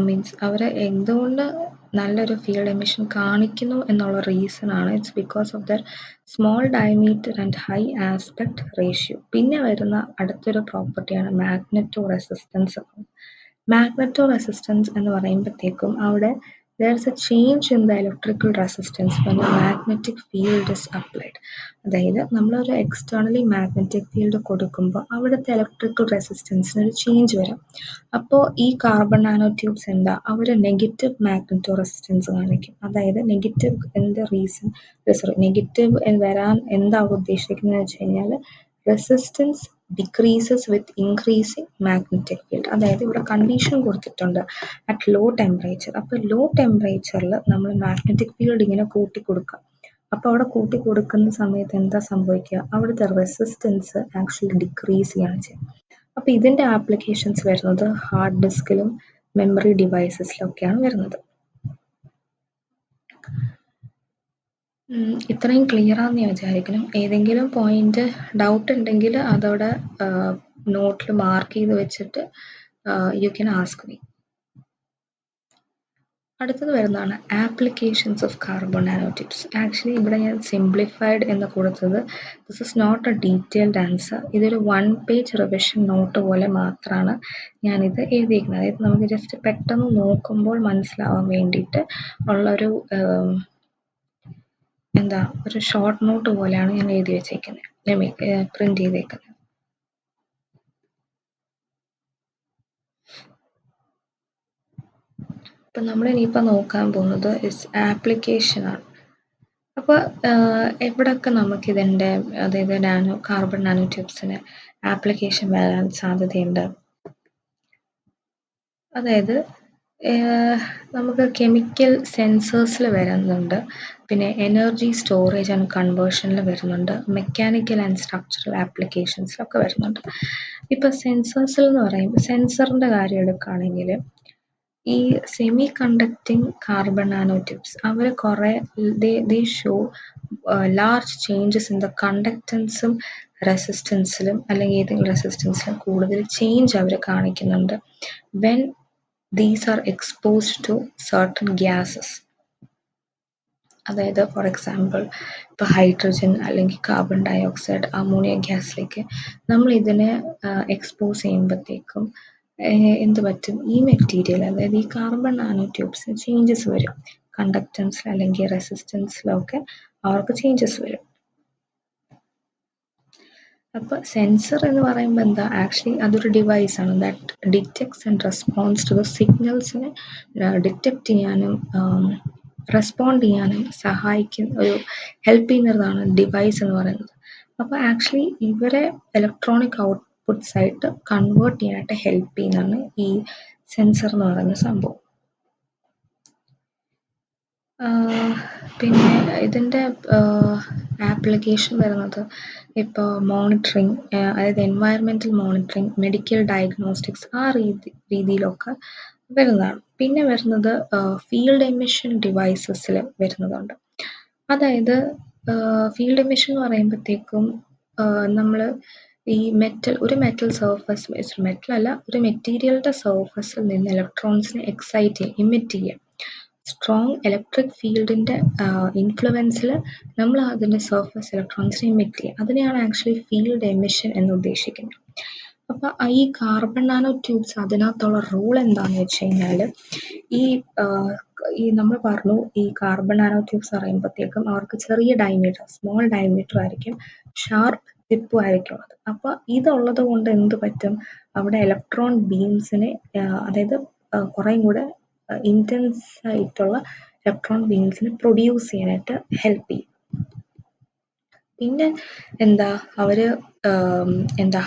മീൻസ് അവർ എന്തുകൊണ്ട് നല്ലൊരു ഫീൽഡ് എമിഷൻ കാണിക്കുന്നു എന്നുള്ള റീസൺ ആണ്. It's because of there small diameter and high aspect ratio. പിന്നെ വരുന്ന അടുത്തൊരു പ്രോപ്പർട്ടിയാണ് മാഗ്നെറ്റോ റെസിസ്റ്റൻസ്. മാഗ്നെറ്റോ റെസിസ്റ്റൻസ് എന്ന് പറയുമ്പോഴത്തേക്കും അവിടെ there is a change in the electrical resistance when a magnetic field is applied. അതായത് നമ്മളൊരു എക്സ്റ്റേണലി മാഗ്നറ്റിക് ഫീൽഡ് കൊടുക്കുമ്പോൾ അവിടുത്തെ ഇലക്ട്രിക്കൽ റെസിസ്റ്റൻസിന് ഒരു ചേഞ്ച് വരും. അപ്പോൾ ഈ കാർബൺ നാനോ ട്യൂബ്സ് എന്താ, അവർ നെഗറ്റീവ് മാഗ്നെറ്റോ റെസിസ്റ്റൻസ് കാണിക്കും. അതായത് നെഗറ്റീവ് എന്ത് റീസൺ, സോറി, നെഗറ്റീവ് വരാൻ എന്താ ഉദ്ദേശിക്കുന്നത് വെച്ച് കഴിഞ്ഞാൽ resistance decreases with increasing magnetic field. അതായത് ഇവിടെ കണ്ടീഷൻ കൊടുത്തിട്ടുണ്ട് അറ്റ് ലോ ടെമ്പറേച്ചർ. അപ്പോൾ ലോ ടെമ്പറേച്ചറിൽ നമ്മൾ മാഗ്നറ്റിക് ഫീൽഡ് ഇങ്ങനെ കൂട്ടി കൊടുക്കുക. അപ്പോൾ അവിടെ കൂട്ടി കൊടുക്കുന്ന സമയത്ത് എന്താ സംഭവിക്കുക, അവിടുത്തെ റെസിസ്റ്റൻസ് ആക്ച്വലി ഡിക്രീസ് ചെയ്യാണ് ചെയ്യുക. അപ്പോൾ ഇതിൻ്റെ ആപ്ലിക്കേഷൻസ് വരുന്നത് ഹാർഡ് ഡിസ്കിലും മെമ്മറി ഡിവൈസസിലൊക്കെയാണ് വരുന്നത്. ഇത്രയും ക്ലിയർ ആണെന്ന് ഞാൻ വിചാരിക്കുന്നു. ഏതെങ്കിലും പോയിന്റ് ഡൗട്ട് ഉണ്ടെങ്കിൽ അതവിടെ നോട്ടിൽ മാർക്ക് ചെയ്ത് വെച്ചിട്ട് യു ക്യാൻ ആസ്ക് മീ. അടുത്തത് വരുന്നതാണ് applications of carbon nano tubes. Actually ഇവിടെ ഞാൻ സിംപ്ലിഫൈഡ് എന്ന് കൊടുത്തത് this is not a detailed answer. ഇതൊരു 1 പേജ് റിവിഷൻ നോട്ട് പോലെ മാത്രമാണ് ഞാനിത് എഴുതിയിരിക്കുന്നത്. അതായത് നമുക്ക് ജസ്റ്റ് പെട്ടെന്ന് നോക്കുമ്പോൾ മനസ്സിലാവാൻ വേണ്ടിയിട്ട് ഉള്ളൊരു ഒരു ഷോർട്ട് നോട്ട് പോലെയാണ് ഞാൻ എഴുതി വെച്ചേക്കുന്നത്, പ്രിന്റ് ചെയ്തേക്കുന്നത്. അപ്പം നമ്മൾ ഇനിയിപ്പോൾ നോക്കാൻ പോകുന്നത് ആപ്ലിക്കേഷനാണ്. അപ്പോൾ എവിടെയൊക്കെ നമുക്കിതിൻ്റെ, അതായത് കാർബൺ നാനോ ട്യൂബ്സിന് ആപ്ലിക്കേഷൻ വരാൻ സാധ്യതയുണ്ട്. അതായത് നമുക്ക് കെമിക്കൽ സെൻസേഴ്സിൽ വരുന്നുണ്ട്, പിന്നെ എനർജി സ്റ്റോറേജ് ആൻഡ് കൺവേർഷനിൽ വരുന്നുണ്ട്, മെക്കാനിക്കൽ ആൻഡ് സ്ട്രക്ചറൽ ആപ്ലിക്കേഷൻസിലൊക്കെ വരുന്നുണ്ട്. ഇപ്പോൾ സെൻസേഴ്സിൽ എന്ന് പറയുമ്പോൾ സെൻസറിൻ്റെ കാര്യം എടുക്കുകയാണെങ്കിൽ ഈ semiconducting carbon nano tubes അവർ കുറേ they show large changes in the കണ്ടക്റ്റൻസും റെസിസ്റ്റൻസിലും, അല്ലെങ്കിൽ ഏതെങ്കിലും റെസിസ്റ്റൻസിലും കൂടുതൽ ചേഞ്ച് അവർ കാണിക്കുന്നുണ്ട് when these are exposed to certain gases. അതായത് ഫോർ എക്സാമ്പിൾ ഇപ്പോൾ ഹൈഡ്രജൻ അല്ലെങ്കിൽ കാർബൺ ഡൈ ഓക്സൈഡ്, അമോണിയ ഗ്യാസിലേക്ക് നമ്മൾ ഇതിനെ എക്സ്പോസ് ചെയ്യുമ്പോഴത്തേക്കും എന്ത് പറ്റും, ഈ മെറ്റീരിയൽ, അതായത് ഈ കാർബൺ നാനോ ട്യൂബ്സിന് ചേഞ്ചസ് വരും. കണ്ടക്റ്റൻസിൽ അല്ലെങ്കിൽ റെസിസ്റ്റൻസിലൊക്കെ അവർക്ക് ചേഞ്ചസ് വരും. അപ്പോൾ സെൻസർ എന്ന് പറയുമ്പോൾ എന്താ, ആക്ച്വലി അതൊരു ഡിവൈസാണ് that detects and response to the സിഗ്നൽസിനെ ഡിറ്റക്ട് ചെയ്യാനും റെസ്പോണ്ട് ചെയ്യാനും സഹായിക്കുന്ന ഒരു ഹെൽപ്പ് ചെയ്യുന്നതാണ് ഡിവൈസ് എന്ന് പറയുന്നത്. അപ്പോൾ ആക്ച്വലി ഇവരെ ഇലക്ട്രോണിക് ഔട്ട്പുട്ട്സ് ആയിട്ട് കൺവേർട്ട് ചെയ്യാനായിട്ട് ഹെൽപ്പ് ചെയ്യുന്നതാണ് ഈ സെൻസർ എന്ന് പറയുന്ന സംഭവം. പിന്നെ ഇതിൻ്റെ ആപ്ലിക്കേഷൻ വരുന്നത് ഇപ്പോൾ മോണിറ്ററിങ്, അതായത് എൻവയറമെൻറ്റൽ മോണിറ്ററിങ്, മെഡിക്കൽ ഡയഗ്നോസ്റ്റിക്സ്, ആ രീതിയിലൊക്കെ വരുന്നതാണ്. പിന്നെ വരുന്നത് ഫീൽഡ് എമിഷൻ ഡിവൈസസിൽ വരുന്നതുണ്ട്. അതായത് ഫീൽഡ് എമിഷൻ എന്ന് പറയുമ്പോഴത്തേക്കും നമ്മൾ ഈ ഒരു മെറ്റൽ സർഫസ്, മെറ്റൽ അല്ല, ഒരു മെറ്റീരിയലിൻ്റെ സർഫസിൽ നിന്ന് ഇലക്ട്രോൺസിനെ എക്സൈറ്റ് ചെയ്യുക, ഇമിറ്റ് ചെയ്യുക. സ്ട്രോങ് ഇലക്ട്രിക് ഫീൽഡിൻ്റെ ഇൻഫ്ലുവൻസിൽ നമ്മൾ അതിൻ്റെ സർഫസ് ഇലക്ട്രോൺസിനെ ഇമിറ്റ് ചെയ്യുക. അതിനെയാണ് ആക്ച്വലി ഫീൽഡ് എമിഷൻ എന്ന് ഉദ്ദേശിക്കുന്നത്. അപ്പോൾ ഈ കാർബൺ നാനോ ട്യൂബ്സ് അതിനകത്തുള്ള റോൾ എന്താണെന്ന് വെച്ച് കഴിഞ്ഞാൽ, ഈ നമ്മൾ പറഞ്ഞു ഈ കാർബൺ നാനോ ട്യൂബ്സ് പറയുമ്പോഴത്തേക്കും അവർക്ക് ചെറിയ ഡയമീറ്റർ, സ്മോൾ ഡയമീറ്റർ ആയിരിക്കും, ഷാർപ്പ് ടിപ്പും ആയിരിക്കും ഉള്ളത്. അപ്പോൾ ഇതുള്ളത് കൊണ്ട് എന്ത് പറ്റും, അവിടെ ഇലക്ട്രോൺ ബീംസിനെ, അതായത് കുറേയും കൂടെ ഇൻറ്റൻസ് ആയിട്ടുള്ള ഇലക്ട്രോൺ ബീംസിനെ പ്രൊഡ്യൂസ് ചെയ്യാനായിട്ട് ഹെൽപ്പ് ചെയ്യും. പിന്നെ എന്താ അവര്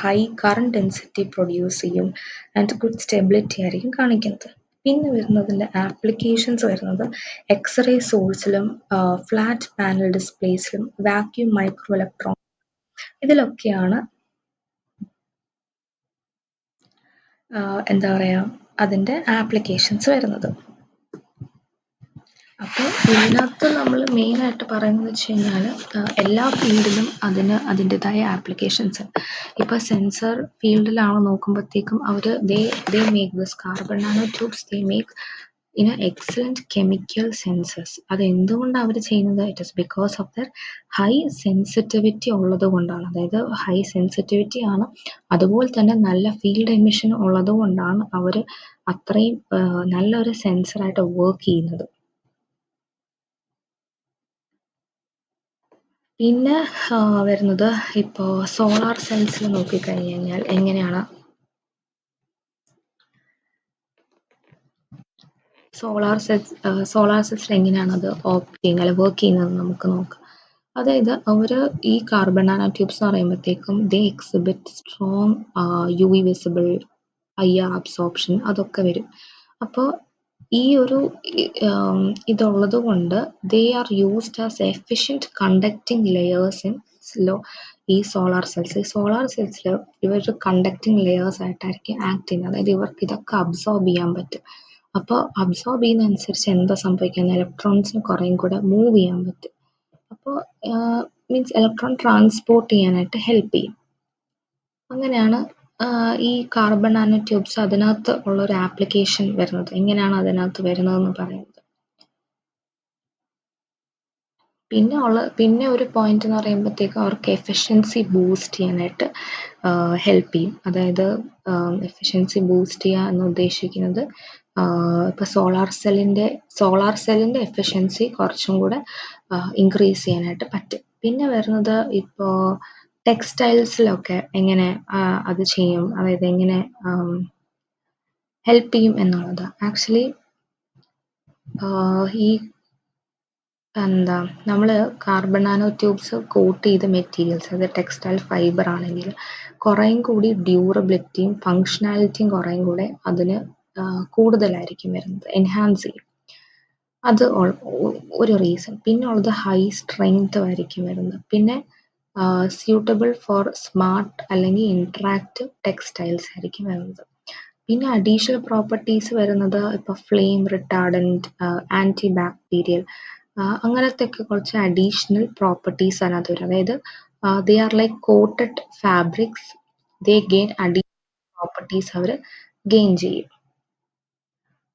ഹൈ കറന്റ് ഡെൻസിറ്റി പ്രൊഡ്യൂസ് ചെയ്യും ആൻഡ് ഗുഡ് സ്റ്റെബിലിറ്റി ആയിരിക്കും കാണിക്കുന്നത്. പിന്നെ വരുന്നതിൻ്റെ ആപ്ലിക്കേഷൻസ് വരുന്നത് എക്സ്റേ സോഴ്സിലും ഫ്ലാറ്റ് പാനൽ ഡിസ്പ്ലേസിലും വാക്യൂം മൈക്രോ ഇലക്ട്രോൺ ഇതിലൊക്കെയാണ് എന്താ പറയുക അതിൻ്റെ ആപ്ലിക്കേഷൻസ് വരുന്നത്. അപ്പോൾ ഇതിനകത്ത് നമ്മൾ മെയിനായിട്ട് പറയുന്നത് വെച്ച് കഴിഞ്ഞാൽ എല്ലാ ഫീൽഡിലും അതിൻ്റെതായ ആപ്ലിക്കേഷൻസ് ഉണ്ട്. ഇപ്പോൾ സെൻസർ ഫീൽഡിലാണ് നോക്കുമ്പോഴത്തേക്കും അവർ they make this carbon nano tubes, they make excellent chemical sensors. അത് എന്തുകൊണ്ടാണ് അവർ ചെയ്യുന്നത്? It is because of their high sensitivity ഉള്ളത് കൊണ്ടാണ്. അതായത് ഹൈ സെൻസിറ്റിവിറ്റി ആണ്, അതുപോലെ തന്നെ നല്ല ഫീൽഡ് എമിഷൻ ഉള്ളത് കൊണ്ടാണ് അവർ അത്രയും നല്ലൊരു സെൻസറായിട്ട് വർക്ക് ചെയ്യുന്നത്. പിന്നെ വരുന്നത് ഇപ്പോൾ സോളാർ സെൽസിൽ നോക്കിക്കഴിഞ്ഞ് കഴിഞ്ഞാൽ എങ്ങനെയാണ് സോളാർ സെൽസിൽ എങ്ങനെയാണ് അത് ഓപ്പറേറ്റ് ചെയ്യുന്നത് അല്ലെങ്കിൽ വർക്ക് ചെയ്യുന്നത് നമുക്ക് നോക്കാം. അതായത് അവർ ഈ കാർബൺ നാനോ ട്യൂബ്സ് എന്ന് പറയുമ്പോഴത്തേക്കും they exhibit strong U V visible IR absorption അതൊക്കെ വരും. അപ്പോൾ ഈ ഒരു ഇതുള്ളത് കൊണ്ട് they are used as efficient conducting layers in ഈ സോളാർ സെൽസിൽ ഇവർ കണ്ടക്റ്റിംഗ് ലെയേഴ്സ് ആയിട്ടായിരിക്കും ആക്ട് ചെയ്യുന്നത്. അതായത് ഇവർക്ക് ഇതൊക്കെ അബ്സോർബ് ചെയ്യാൻ പറ്റും. അപ്പോൾ അബ്സോർബ് ചെയ്യുന്നതനുസരിച്ച് എന്താ സംഭവിക്കുന്നത്? ഇലക്ട്രോൺസിന് കുറേയും കൂടെ മൂവ് ചെയ്യാൻ പറ്റും. അപ്പോൾ മീൻസ് ഇലക്ട്രോൺ ട്രാൻസ്പോർട്ട് ചെയ്യാനായിട്ട് ഹെൽപ്പ് ചെയ്യും. അങ്ങനെയാണ് ഈ കാർബൺ നാനോ ട്യൂബ്സ് അതിനകത്ത് ഉള്ളൊരു ആപ്ലിക്കേഷൻ വരുന്നത്. എങ്ങനെയാണ് അതിനകത്ത് വരുന്നതെന്ന് പറയുന്നത്. പിന്നെ ഒരു പോയിന്റ് എന്ന് പറയുമ്പോഴത്തേക്കും അവർക്ക് എഫിഷ്യൻസി ബൂസ്റ്റ് ചെയ്യാനായിട്ട് ഹെൽപ്പ് ചെയ്യും. അതായത് എഫിഷ്യൻസി ബൂസ്റ്റ് ചെയ്യുക എന്ന് ഉദ്ദേശിക്കുന്നത് ഇപ്പോൾ സോളാർ സെല്ലിൻ്റെ എഫിഷ്യൻസി കുറച്ചും കൂടെ ഇൻക്രീസ് ചെയ്യാനായിട്ട് പറ്റും. പിന്നെ വരുന്നത് ഇപ്പോൾ ടെക്സ്റ്റൈൽസിലൊക്കെ എങ്ങനെ അത് ചെയ്യും, അതായത് എങ്ങനെ ഹെൽപ്പ് ചെയ്യും എന്നുള്ളത്. ആക്ച്വലി ഈ നമ്മൾ കാർബൺ നാനോ ട്യൂബ്സ് കോട്ട് ചെയ്ത മെറ്റീരിയൽസ്, അത് ടെക്സ്റ്റൈൽ ഫൈബർ ആണെങ്കിൽ കുറേയും കൂടി ഡ്യൂറബിലിറ്റിയും ഫങ്ഷണാലിറ്റിയും കുറേയും കൂടെ അതിന് കൂടുതലായിരിക്കും വരുന്നത്, എൻഹാൻസ് ചെയ്യും. അത് ഒരു റീസൺ. പിന്നെ ഉള്ളത് ഹൈ സ്ട്രെങ്ത് ആയിരിക്കും വരുന്നത്. പിന്നെ സ്യൂട്ടബിൾ ഫോർ സ്മാർട്ട് അല്ലെങ്കിൽ ഇൻട്രാക്റ്റീവ് ടെക്സ്റ്റൈൽസ് ആയിരിക്കും വരുന്നത്. പിന്നെ അഡീഷണൽ പ്രോപ്പർട്ടീസ് വരുന്നത് ഇപ്പോൾ ഫ്ലെയിം റിട്ടാർഡൻറ്റ്, ആൻറ്റി ബാക്ടീരിയൽ അങ്ങനത്തെയൊക്കെ കുറച്ച് അഡീഷണൽ പ്രോപ്പർട്ടീസ് അതിനകത്ത് വരും. അതായത് they are like coated fabrics, they gain additional properties അവർ ഗെയിൻ ചെയ്യും.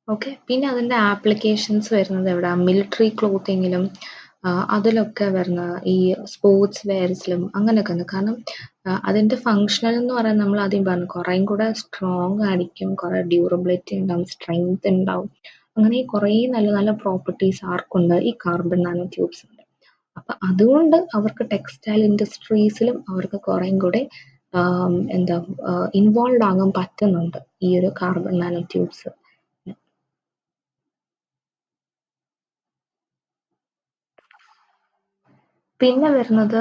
ഓക്കെ. പിന്നെ അതിൻ്റെ ആപ്ലിക്കേഷൻസ് വരുന്നത് എവിടെ? മിലിറ്ററി ക്ലോത്തിങ്ങിലും അതിലൊക്കെ വരുന്ന ഈ സ്പോർട്സ് വെയർസിലും അങ്ങനെയൊക്കെ ഉണ്ട്. കാരണം അതിൻ്റെ ഫങ്ഷണൽ എന്ന് പറയുന്നത് നമ്മൾ ആദ്യം പറഞ്ഞു, കുറേയും കൂടെ സ്ട്രോങ് ആയിരിക്കും, കുറേ ഡ്യൂറബിലിറ്റി ഉണ്ടാവും, സ്ട്രെങ്ത് ഉണ്ടാവും. അങ്ങനെ കുറേ നല്ല നല്ല പ്രോപ്പർട്ടീസ് ആർക്കുണ്ട്? ഈ കാർബൺ നാനോ ട്യൂബ്സ് ഉണ്ട്. അപ്പം അതുകൊണ്ട് അവർക്ക് ടെക്സ്റ്റൈൽ ഇൻഡസ്ട്രീസിലും അവർക്ക് കുറേയും കൂടെ ഇൻവോൾവ് ആകാൻ പറ്റുന്നുണ്ട് ഈ ഒരു കാർബൺ നാനോ ട്യൂബ്സ്. പിന്നെ വരുന്നത്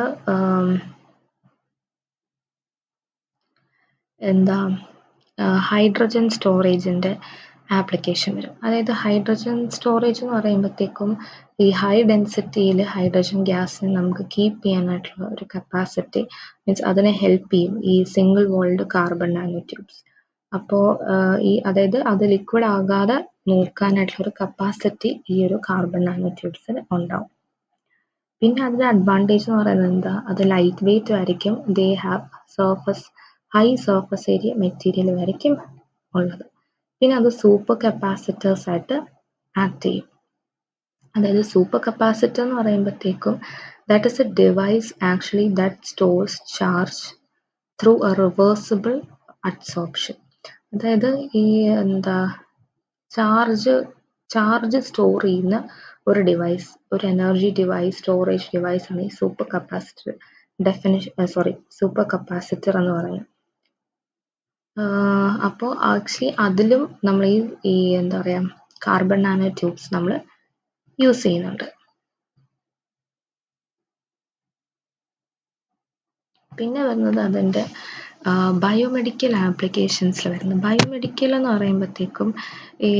ഹൈഡ്രജൻ സ്റ്റോറേജിൻ്റെ ആപ്ലിക്കേഷൻ വരും. അതായത് ഹൈഡ്രജൻ സ്റ്റോറേജ് എന്ന് പറയുമ്പോഴത്തേക്കും ഈ ഹൈ ഡെൻസിറ്റിയിൽ ഹൈഡ്രജൻ ഗ്യാസിനെ നമുക്ക് കീപ്പ് ചെയ്യാനായിട്ടുള്ള ഒരു കപ്പാസിറ്റി, മീൻസ് അതിനെ ഹെൽപ്പ് ചെയ്യും ഈ single walled carbon nano tubes. അപ്പോൾ അതായത് അത് ലിക്വിഡ് ആകാതെ നോക്കാനായിട്ടുള്ള ഒരു കപ്പാസിറ്റി ഈ ഒരു കാർബൺ നാനോ ട്യൂബ്സിന് ഉണ്ടാവും. പിന്നെ അതിൻ്റെ അഡ്വാൻറ്റേജ് എന്ന് പറയുന്നത് എന്താ? അത് ലൈറ്റ് വെയിറ്റ് ആയിരിക്കും. They have high surface area material ആയിരിക്കും ഉള്ളത്. പിന്നെ അത് സൂപ്പർ കപ്പാസിറ്റേഴ്സ് ആയിട്ട് ആക്ട് ചെയ്യും. അതായത് സൂപ്പർ കപ്പാസിറ്റർ എന്ന് പറയുമ്പോഴത്തേക്കും that is A device actually that stores charge through A reversible adsorption. അതായത് ഈ ചാർജ് സ്റ്റോർ ചെയ്യുന്ന ഒരു ഡിവൈസ്, ഒരു എനർജി ഡിവൈസ്, സ്റ്റോറേജ് ഡിവൈസ് ആണ് ഈ സൂപ്പർ കപ്പാസിറ്റർ എന്ന് പറയുന്നത്. അപ്പോൾ ആക്ച്വലി അതിലും നമ്മൾ ഈ കാർബൺ നാനോ ട്യൂബ്സ് നമ്മൾ യൂസ് ചെയ്യുന്നുണ്ട്. പിന്നെ വരുന്നത് അതിൻ്റെ ബയോമെഡിക്കൽ ആപ്ലിക്കേഷൻസിൽ വരുന്നത്. ബയോമെഡിക്കൽ എന്ന് പറയുമ്പോഴത്തേക്കും ഈ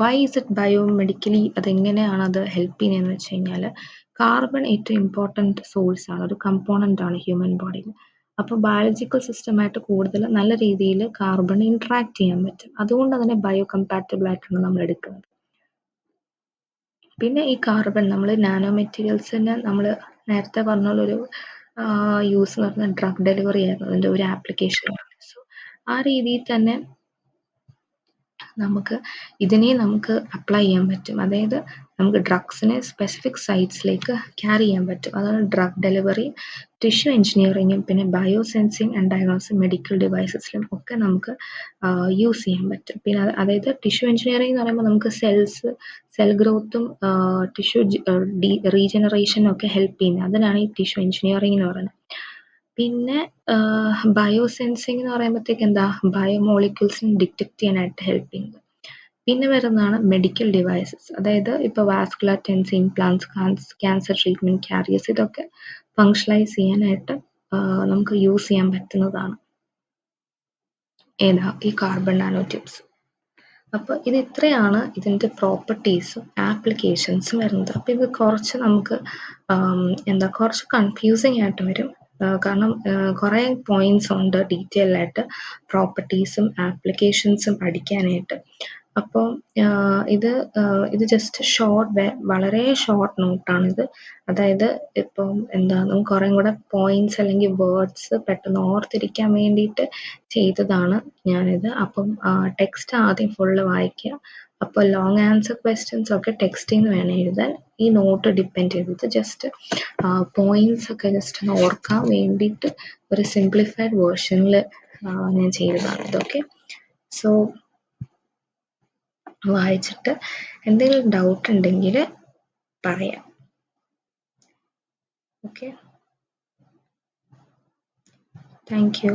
വൈ ഇസ് ഇറ്റ് ബയോമെഡിക്കലി അതെങ്ങനെയാണ് അത് ഹെൽപ്പ് ചെയ്യുന്നതെന്ന് വെച്ച് കഴിഞ്ഞാൽ കാർബൺ ഏറ്റവും ഇമ്പോർട്ടൻറ്റ് സോഴ്സാണ്, ഒരു കമ്പോണൻ്റ് ആണ് ഹ്യൂമൻ ബോഡിയിൽ. അപ്പോൾ ബയോളജിക്കൽ സിസ്റ്റമായിട്ട് കൂടുതൽ നല്ല രീതിയിൽ കാർബൺ ഇൻട്രാക്ട് ചെയ്യാൻ പറ്റും. അതുകൊണ്ട് അതിനെ ബയോ കമ്പാറ്റബിൾ ആയിട്ടാണ് നമ്മൾ എടുക്കുന്നത്. പിന്നെ ഈ കാർബൺ നമ്മൾ നാനോ മെറ്റീരിയൽസിന് നമ്മൾ നേരത്തെ പറഞ്ഞ പോലൊരു യൂസ് എന്ന് പറഞ്ഞാൽ ഡ്രഗ് ഡെലിവറി ആയിരുന്നു അതിൻ്റെ ഒരു ആപ്ലിക്കേഷൻ. സോ ആ രീതിയിൽ തന്നെ നമുക്ക് ഇതിനെ നമുക്ക് അപ്ലൈ ചെയ്യാൻ പറ്റും. അതായത് നമുക്ക് ഡ്രഗ്സിനെ സ്പെസിഫിക് സൈറ്റ്സിലേക്ക് ക്യാരി ചെയ്യാൻ പറ്റും. അതാണ് ഡ്രഗ് ഡെലിവറി, ടിഷ്യൂ എഞ്ചിനീയറിങ്ങും പിന്നെ biosensing and diagnosis medical ഡിവൈസസിലും ഒക്കെ നമുക്ക് യൂസ് ചെയ്യാൻ പറ്റും. പിന്നെ അതായത് ടിഷ്യൂ എഞ്ചിനീയറിംഗ് എന്ന് പറയുമ്പോൾ നമുക്ക് സെൽ ഗ്രോത്തും ടിഷ്യൂ റീജനറേഷനും ഒക്കെ ഹെൽപ്പ് ചെയ്യുന്നത്, അതിനാണ് ഈ ടിഷ്യൂ എഞ്ചിനീയറിംഗ് എന്ന് പറയുന്നത്. പിന്നെ ബയോ സെൻസിങ് എന്ന് പറയുമ്പോഴത്തേക്ക് എന്താ, ബയോമോളിക്യൂൾസിനെ ഡിറ്റക്ട് ചെയ്യാനായിട്ട് ഹെൽപ്പ് ചെയ്യുന്നത്. പിന്നെ വരുന്നതാണ് മെഡിക്കൽ ഡിവൈസസ്, അതായത് ഇപ്പോൾ vascular stents, implants, cancer treatment, carriers, ഇതൊക്കെ ഫങ്ഷണലൈസ് ചെയ്യാനായിട്ട് നമുക്ക് യൂസ് ചെയ്യാൻ പറ്റുന്നതാണ് ഏതാ, ഈ കാർബൺ നാനോ ട്യൂബ്സ്. അപ്പോൾ ഇത് ഇത്രയാണ് ഇതിൻ്റെ പ്രോപ്പർട്ടീസും ആപ്ലിക്കേഷൻസും വരുന്നത്. അപ്പോൾ ഇത് കുറച്ച് നമുക്ക് എന്താ കുറച്ച് കൺഫ്യൂസിങ് ആയിട്ട് വരും, കാരണം കുറേ പോയിന്റ്സ് ഉണ്ട് ഡീറ്റെയിൽ ആയിട്ട് പ്രോപ്പർട്ടീസും ആപ്ലിക്കേഷൻസും പഠിക്കാനായിട്ട്. അപ്പോൾ ഇത് ജസ്റ്റ് വളരെ ഷോർട്ട് നോട്ടാണിത്. അതായത് ഇപ്പം എന്താ നമുക്ക് കുറേ കൂടെ പോയിന്റ്സ് അല്ലെങ്കിൽ വേർഡ്സ് പെട്ടെന്ന് ഓർത്തിരിക്കാൻ വേണ്ടിയിട്ട് ചെയ്തതാണ് ഞാനിത്. അപ്പം ടെക്സ്റ്റ് ആദ്യം ഫുള്ള് വായിക്കുക. അപ്പോൾ ലോങ് ആൻസർ ക്വസ്റ്റ്യൻസ് ഒക്കെ ടെക്സ്റ്റിൽ നിന്ന് വേണം എഴുതാൻ. ഈ നോട്ട് ഡിപ്പെൻഡ് ചെയ്തത് ജസ്റ്റ് പോയിന്റ്സ് ഒക്കെ ജസ്റ്റ് ഒന്ന് ഓർക്കാൻ വേണ്ടിയിട്ട് ഒരു സിംപ്ലിഫൈഡ് വേർഷനിൽ ഞാൻ ചെയ്തതാണ് ഇതൊക്കെ. സോ വായിച്ചിട്ട് എന്തെങ്കിലും ഡൗട്ട് ഉണ്ടെങ്കിൽ പറയാം. Okay, thank you.